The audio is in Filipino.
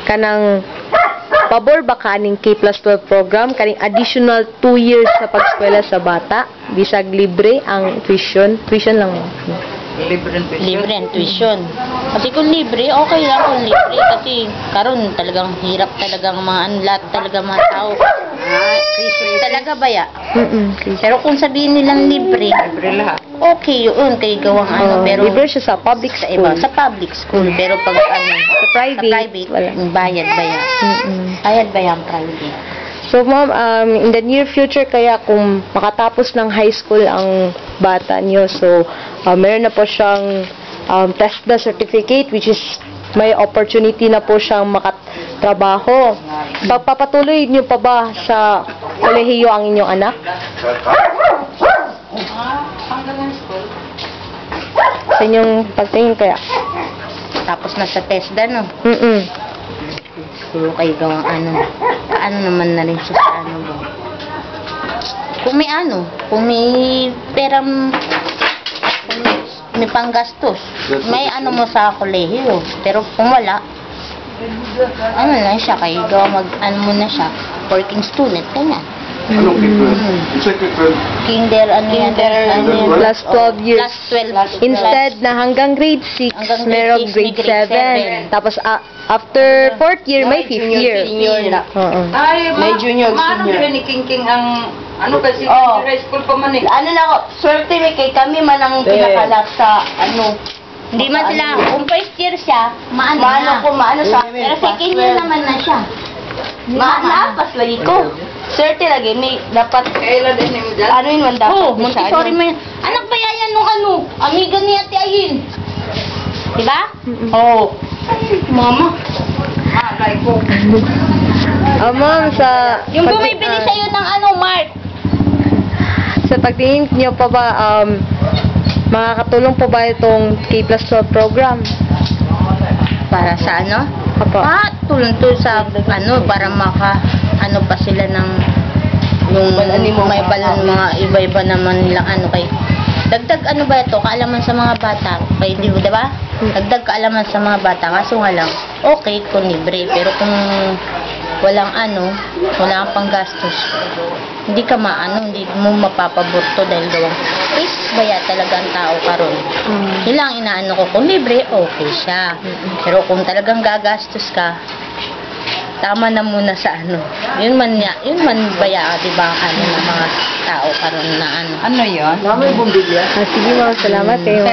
kanang pabor ba kaning K+12 program kaning additional 2 years sa pag-eskwela sa bata bisag libre ang tuition lang Libre ang tuition. Libre ang tuition. Kasi kung libre, okay lang kung libre. Kasi karon talagang hirap talagang lahat talaga mga tao. Talaga ba ya? Pero kung sabihin nilang libre, Libre lahat. okay yun kay gawang pero libre siya sa public sa school. iba, sa public school. Pero pag Sa private, wala. bayad ba yan? Bayad ba yan private? So ma'am, in the near future kaya kung makatapos ng high school ang bata niyo, so meron na po siyang TESDA certificate which is may opportunity na po siyang makatrabaho. Pagpapatuloy niyo pa ba sa kolehiyo ang inyong anak? Sa inyong pagtingin kaya? Tapos na sa TESDA, no? Siguro kayo gawang paano naman na rin siya sa ba? Kung may perang, kung may panggastos, may mo sa kolehiyo. Pero kung wala, lang siya, kayo gawa muna siya, working student, kanya. Anong K-12? Kinder, Plus 12 years. Plus 12. Instead na hanggang grade 6, Hanggang merong grade grade 7. 7. Tapos after 4th year, may 5th year. Oo. Ay, May junior, Maano senior. din ni King ang kasi Oh. high school pa man eh. Swerte may kay kami man ang pinakalak sa Hindi man sila, kung first year siya, maano sa, pero second year naman na siya. Maapas lagi ko. Swerte lagi, may dapat, Kailan din mo dyan? yun man dapat. Montessori man. Anak ba yan nung amiga ni Ate Ayin? Diba? Oo. Mama. Like ko. Ma'am, sa Yung bumibili sa'yo ng Mark. sa pagtingin niyo pa ba, makakatulong po ba itong K+12 program? Para sa Apo. tulong to sa para pa sila ng yung may balang mga iba-iba naman nilang kay dagdag ba ito kaalaman sa mga bata kay di ba? Dagdag kaalaman sa mga bata kaso nga lang okay kung libre pero kung walang walang panggastos hindi ka hindi mo mapapaborto dahil gawang baya talaga ang tao karon. Yun lang ko kung libre okay siya pero kung talagang gagastos ka tama na muna sa yun man baya di ba ng mga tao karon na Ano yun? Sige ma'am, salamat kayo.